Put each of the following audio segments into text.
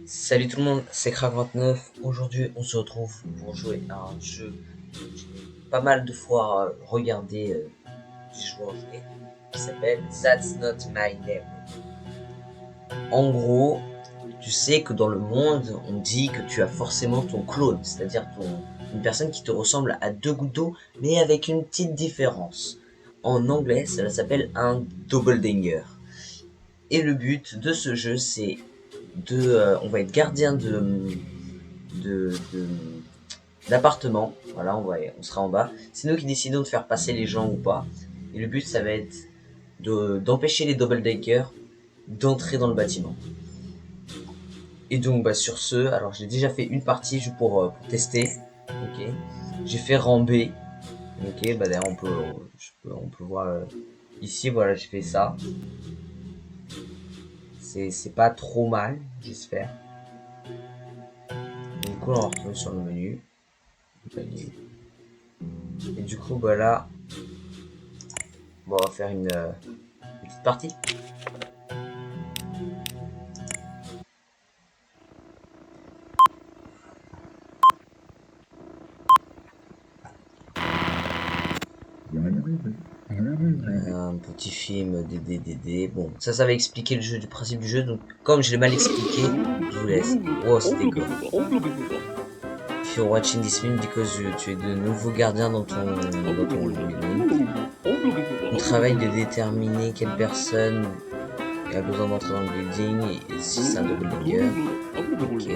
Salut tout le monde, c'est Krak29. Aujourd'hui, on se retrouve pour jouer à un jeu que j'ai pas mal de fois regardé des joueurs jouer, qui s'appelle That's Not My Name. En gros, tu sais que dans le monde, on dit que tu as forcément ton clone, c'est-à-dire une personne qui te ressemble à deux gouttes d'eau, mais avec une petite différence. En anglais, cela s'appelle un doppelganger. Et le but de ce jeu, c'est on va être gardien de d'appartement. Voilà, on sera en bas. C'est nous qui décidons de faire passer les gens ou pas. Et le but, ça va être d'empêcher les double deckers d'entrer dans le bâtiment. Et donc, bah, sur ce, alors j'ai déjà fait une partie juste pour tester. Ok. J'ai fait rang B. Ok, bah d'ailleurs on peut voir ici, voilà, j'ai fait ça. C'est pas trop mal, j'espère. Du coup, on retourne sur le menu. Et du coup, bah là, bon, on va faire une petite partie. Un petit film DDDD. Bon, ça va expliquer le jeu, du principe du jeu. Donc, comme je l'ai mal expliqué, je vous laisse. Oh, c'était gore. If you're watching this film because tu es de nouveau gardien dans ton building. Ton travail de déterminer quelle personne a besoin d'entrer dans le building et si c'est un double banger. Ok.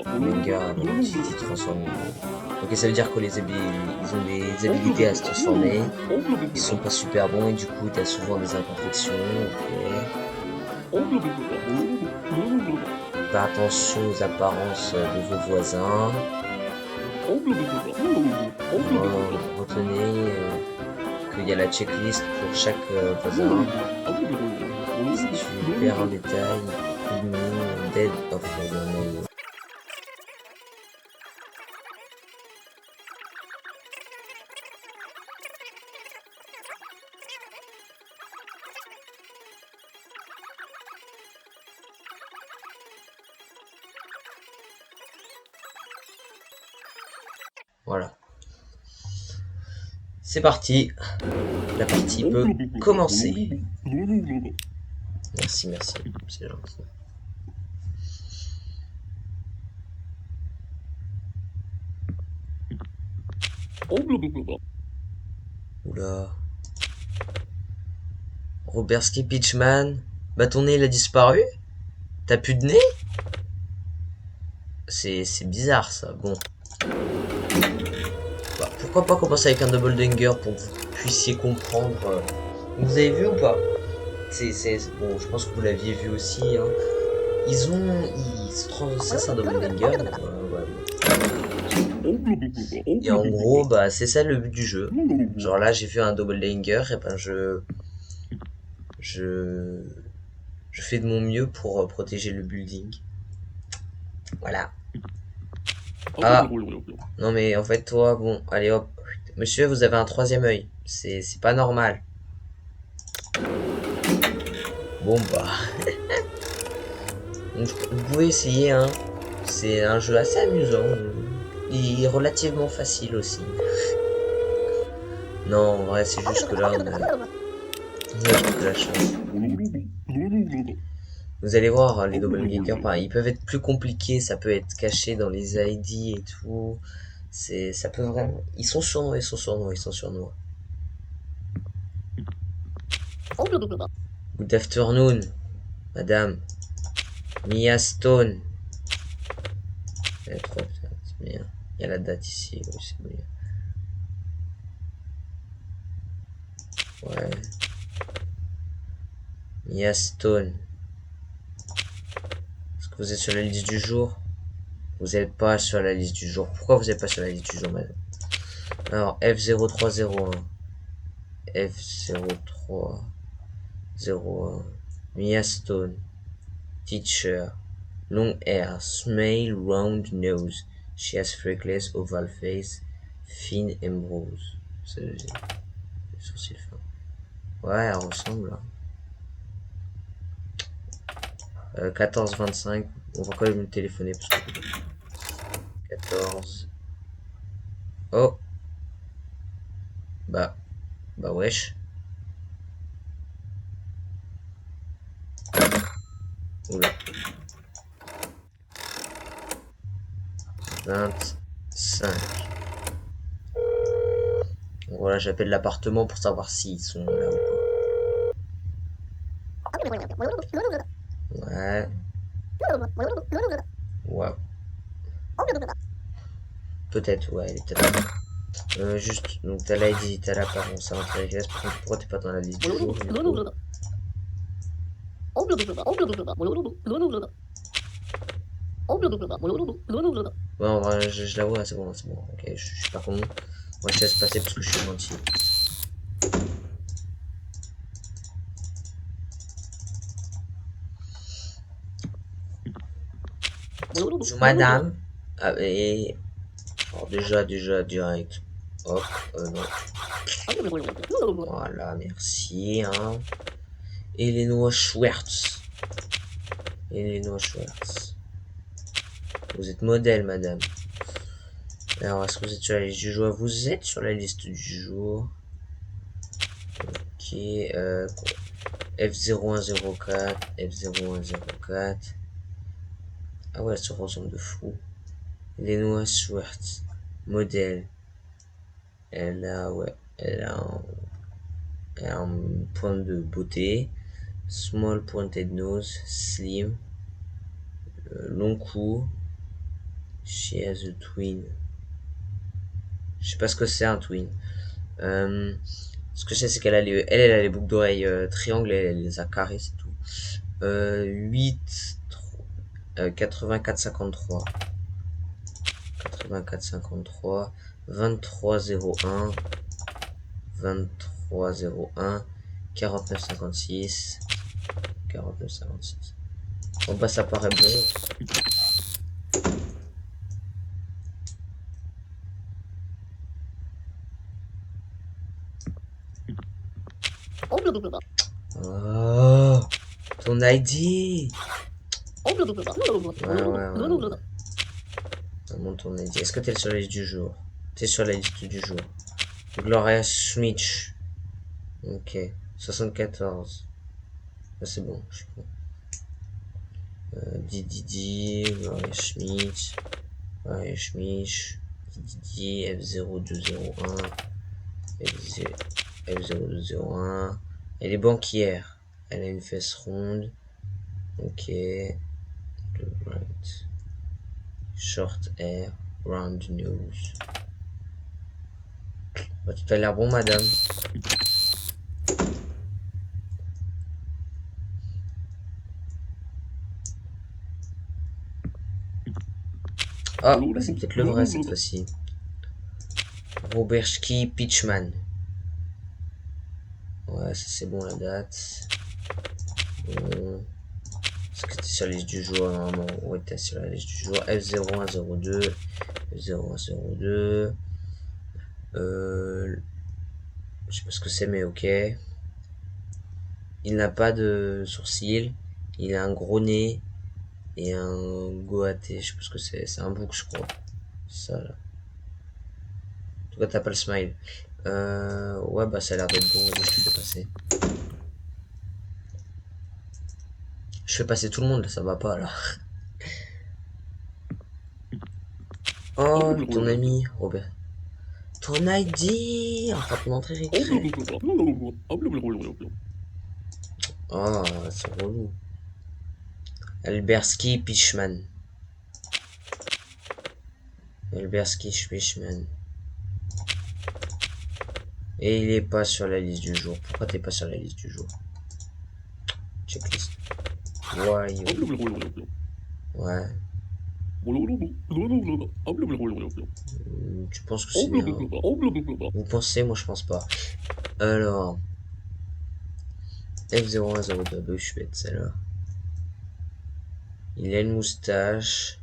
Banger, alors tu te transformes. Ok, ça veut dire que ils ont des habilités à se transformer. Ils sont pas super bons et du coup t'as souvent des imperfections. Ok. Faites attention aux apparences de vos voisins. Retenez qu'il y a la checklist pour chaque voisin. Si tu perds un détail, dead of your name. Voilà. C'est parti. La partie peut commencer. Merci, c'est gentil. Oula. Roberski Pitchman. Bah ton nez il a disparu. T'as plus de nez. C'est bizarre ça. Bon. Bah, pourquoi pas commencer avec un double danger pour que vous puissiez comprendre. Vous avez vu ou pas? Bon, je pense que vous l'aviez vu aussi. Hein. Ça c'est un double danger. Et en gros, bah c'est ça le but du jeu. Genre là, j'ai vu un double danger, et ben je, je fais de mon mieux pour protéger le building. Voilà. Ah, non mais en fait toi, bon, allez hop. Monsieur, vous avez un troisième œil. C'est pas normal. Bon bah, vous pouvez essayer, hein. C'est un jeu assez amusant. Il est relativement facile aussi. Non, en vrai, c'est juste que là, on a juste de la chance. Vous allez voir, les doppelgangers, ils peuvent être plus compliqués, ça peut être caché dans les ID et tout. Ça peut vraiment. Ils sont sournois, ils sont sournois, ils sont sournois. Good afternoon, madame. Mia Stone. Elle est trop, putain, c'est bien. Il y a la date ici, oui, c'est bien. Ouais. Mia Stone. Est-ce que vous êtes sur la liste du jour? Vous n'êtes pas sur la liste du jour. Pourquoi vous n'êtes pas sur la liste du jour, madame? Alors, F0301. F0301. Mia Stone. Teacher. Long hair. Smile round nose. She has freckles, oval face. Fine emeraude. C'est les sourcils fins. Ouais, elle ressemble. 14-25. On va quand même me téléphoner parce que 14. Oh. Bah wesh. Oula. 25. Donc voilà, j'appelle l'appartement pour savoir s'ils sont là ou pas. Ouais. Ouais. Peut-être, ouais, elle est peut-être là. Juste, donc t'as l'ID, t'as l'apparence, ça m'intéresse. Par contre, pourquoi t'es pas dans la liste du jour, du coup? Ouais, en vrai, je la vois, c'est bon, c'est bon. Ok, je suis pas con. Moi, je laisse passer parce que je suis gentil. Bonjour, madame. Ah, et... Alors, déjà, direct. Hop, non. Voilà, merci, hein. Eleanor Schwartz. Eleanor Schwartz. Vous êtes modèle, madame. Alors, est-ce que vous êtes sur la liste du jour? Vous êtes sur la liste du jour. Ok, F0104, F0104. Ah ouais, elle se ressemble de fou. Eleanor Schwartz. Modèle. Elle a, ouais, elle a un point de beauté. Small pointed nose, slim, long cou. She has a twin. Je sais pas ce que c'est un twin. Ce que je sais, c'est qu'elle a elle a les boucles d'oreilles triangle, elle les a carrées, c'est tout. 8, 84, 53. 84, 53. 23, 01. 23, 01. 49, 56. 49, 56. Bon bah ça paraît bon. Oh, ton ID. Ouais. Montre ton ID. Est-ce que t'es sur la liste du jour? T'es sur la liste du jour. Gloria Schmitz. Ok. 74. Ah, c'est bon, je suis bon. Didi, Gloria Schmitz. Gloria Schmitz. Didi, F0201. F0201. Elle est banquière. Elle a une fesse ronde. Ok. Right. Short hair. Round nose. Bah, tout a l'air bon, madame. Ah, bah, c'est peut-être le vrai cette fois-ci. Roberski Pitchman. Ouais, ça c'est bon la date. Bon. Est-ce que t'es sur la liste du jour normalement? Ouais, t'es sur la liste du jour. F0102. F0102. Je sais pas ce que c'est, mais ok. Il n'a pas de sourcils. Il a un gros nez. Et un goaté. Je sais pas ce que c'est. C'est un bouc, je crois. Ça là. En tout cas, t'as pas le smile. Ouais, bah ça a l'air d'être bon. Je te fais passer. Je fais passer tout le monde, là, ça va pas là. Oh, ton ami, Robert. Ton ID. Enfin, ton entrée récré. Oh, c'est relou. Alberski Pichman. Alberski Pichman. Et il est pas sur la liste du jour. Pourquoi t'es pas sur la liste du jour? Checklist. Why? Ouais. Tu penses que c'est bien? Vous pensez? Moi je pense pas. Alors. F0102, je suis bête celle-là. Il a une moustache.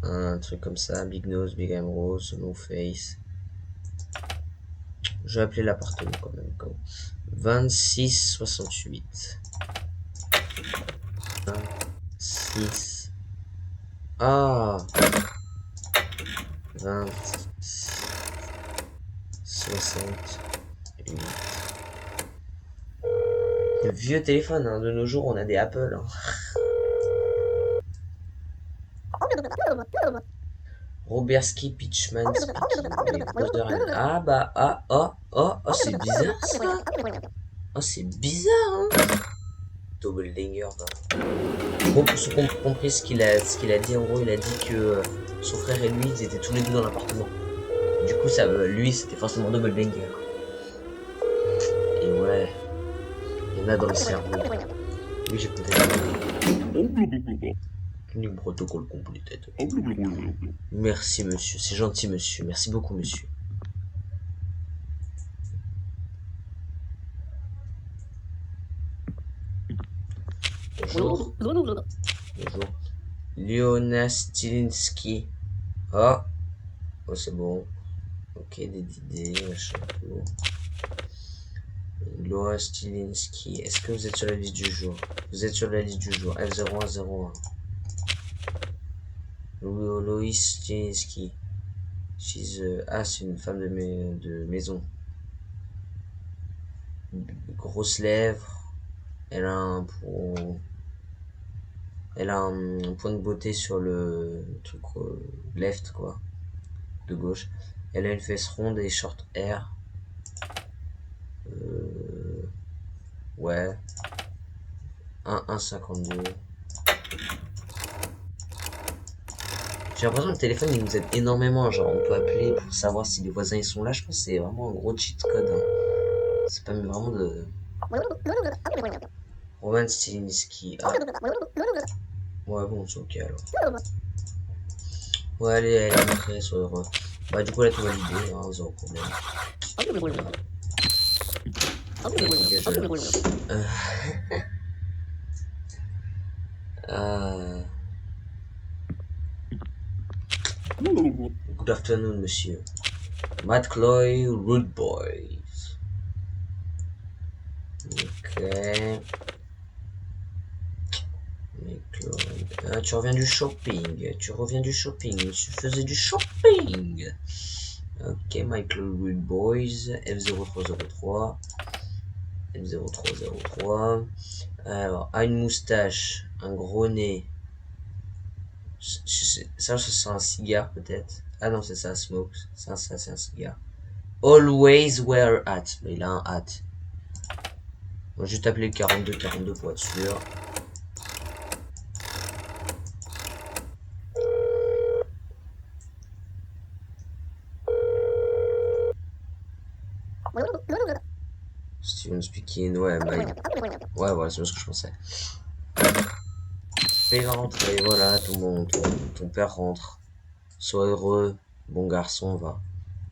Un truc comme ça. Big nose, big eyebrows, no face. Je vais appeler l'appartement quand même. 26 68. 26 Ah 20 68. Le vieux téléphone, hein. De nos jours, on a des Apple. Hein. Roberski, Pitchman, Speaking, Big Brother and... Ah bah, c'est bizarre ça. Oh, c'est bizarre, hein. Double Dinger. Bon, pour ceux qui ont compris ce qu'il a dit, en gros, il a dit que son frère et lui, ils étaient tous les deux dans l'appartement. Du coup, ça, lui, c'était forcément Double Dinger. Et ouais, il y en a dans le cerveau. Oui, j'ai compris. Clinique protocole complété. Merci, monsieur. C'est gentil, monsieur. Merci beaucoup, monsieur. Bonjour. Bonjour. Leona Stilinski. Oh. Oh, c'est bon. Ok, des idées, machin tout. Leona Stilinski. Est-ce que vous êtes sur la liste du jour? Vous êtes sur la liste du jour. F0101. Loïs Stilinski. Ah, c'est une femme de maison. Grosses lèvres. Elle a un point de beauté sur le truc left, quoi, de gauche. Elle a une fesse ronde et short hair. Ouais. 1,52. J'ai l'impression que le téléphone il nous aide énormément. Genre, on peut appeler pour savoir si les voisins ils sont là. Je pense que c'est vraiment un gros cheat code. Hein. C'est pas vraiment de. Roman Stilinski. Ah. Ouais, bon, c'est ok alors. Ouais, allez, montrer sur. Bah, du coup, elle a tout validé, hein, zéro problème. Good afternoon, monsieur. Matt Chloe, Rude Boys. Ok. Ah, tu reviens du shopping. Tu faisais du shopping. Ok, Michael Rude Boys. F0303. F0303. Alors, a une moustache, un gros nez. Ça, c'est un cigare peut-être. Ah non, c'est ça, smoke. Ça, c'est un cigare. Always wear a hat. Mais il a un hat. On va juste appeler 42 pour être sûr. Steven speaking, ouais, ouais, voilà, c'est ce que je pensais. Fais rentrer, voilà, ton père rentre. Sois heureux, bon garçon, va.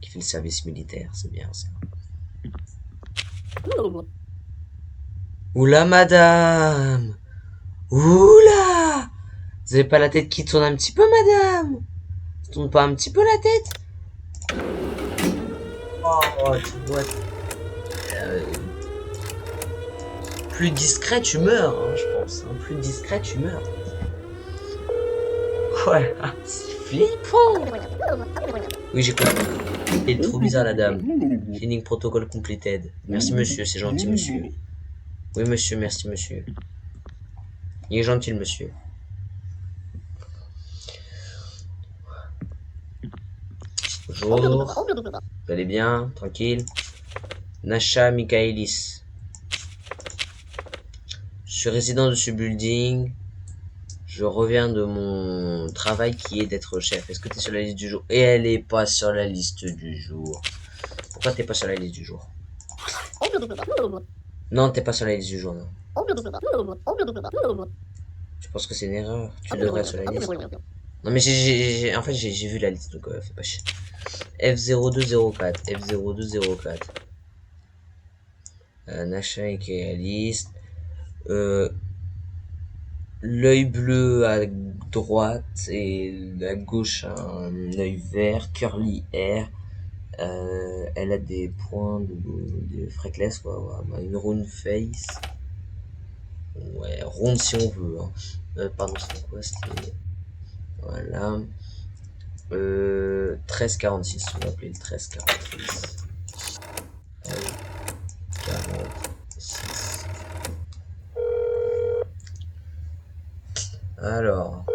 Qui fait le service militaire, c'est bien ça. Oula, madame! Oula! Vous avez pas la tête qui tourne un petit peu, madame? Ça tourne pas un petit peu la tête? Oh, tu vois. Plus discret, tu meurs, hein, je pense. Hein. Plus discret, tu meurs. Ouais, c'est flippant. Oui, j'ai compris. Il est trop bizarre, la dame. Cleaning protocol completed. Merci, monsieur, c'est gentil, monsieur. Oui, monsieur, merci, monsieur. Il est gentil, le monsieur. Bonjour. Vous allez bien? Tranquille? Nasha Michaelis. Je suis résident de ce building. Je reviens de mon travail qui est d'être chef. Est-ce que tu es sur la liste du jour? Et elle est pas sur la liste du jour. Pourquoi t'es pas sur la liste du jour? Non, t'es pas sur la liste du jour, non. Je pense que c'est une erreur. Tu devrais être sur la liste. Non, mais en fait, j'ai vu la liste, donc fais pas chier. F0204. F0204. Nasha qui est la liste. L'œil bleu à droite et à gauche un œil vert, curly hair. Elle a des points de freckles, quoi. Une round face. Ouais, ronde si on veut. Hein. Pardon, c'était quoi? C'était Voilà. 1346, on va appeler le 1346. 46. Alors.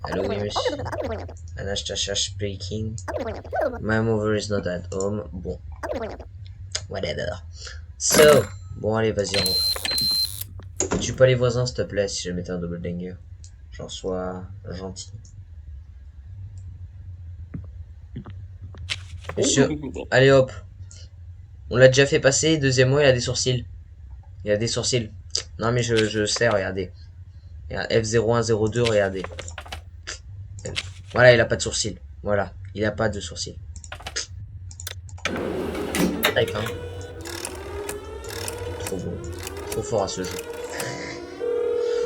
Hello, oui, monsieur. Anastasia speaking. My mother is not at home. Bon. Whatever. So. Bon, allez, vas-y, rentre. Tue pas les voisins, s'il te plaît, si je mettais un double danger. J'en sois gentil. Monsieur, allez hop. On l'a déjà fait passer, deuxièmement, il a des sourcils. Il a des sourcils. Non, mais je sais, regardez. Il y a F0102, regardez. Voilà, il a pas de sourcils. Voilà, il a pas de sourcils. Type, hein. Trop beau. Trop fort à ce jeu.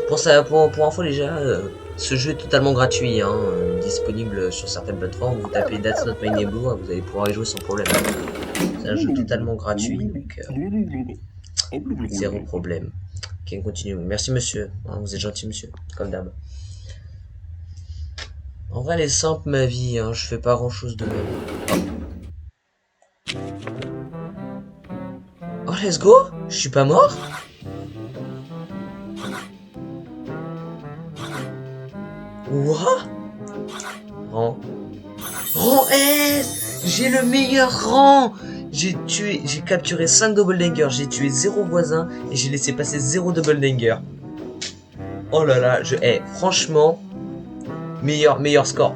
Pour info, déjà, ce jeu est totalement gratuit, hein, disponible sur certaines plateformes. Vous tapez That's Not My Neighbor, vous allez pouvoir y jouer sans problème. C'est un jeu totalement gratuit, donc zéro problème. Ok, on continue. Merci monsieur, hein, vous êtes gentil monsieur, comme d'hab. En vrai, elle est simple ma vie, hein, je fais pas grand chose de même. Oh, let's go! Je suis pas mort? What? Rang. Rang S! J'ai le meilleur rang! J'ai capturé 5 double dangers, j'ai tué 0 voisin et j'ai laissé passer 0 double danger. Oh là là, franchement, meilleur score.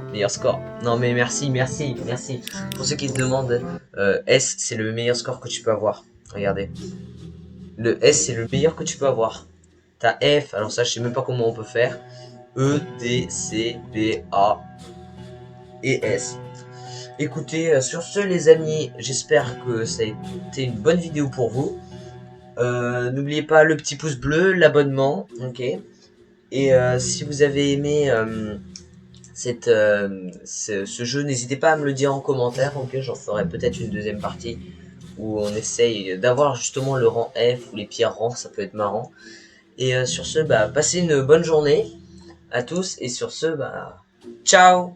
Non mais merci. Pour ceux qui se demandent, S c'est le meilleur score que tu peux avoir. Regardez. Le S c'est le meilleur que tu peux avoir. T'as F, alors ça je sais même pas comment on peut faire. E, D, C, B, A et S. Écoutez, sur ce les amis, j'espère que ça a été une bonne vidéo pour vous. N'oubliez pas le petit pouce bleu, l'abonnement, ok. Et si vous avez aimé ce jeu, n'hésitez pas à me le dire en commentaire, ok. J'en ferai peut-être une deuxième partie où on essaye d'avoir justement le rang F ou les pires rangs, ça peut être marrant. Et sur ce, bah, passez une bonne journée à tous et sur ce, bah, ciao!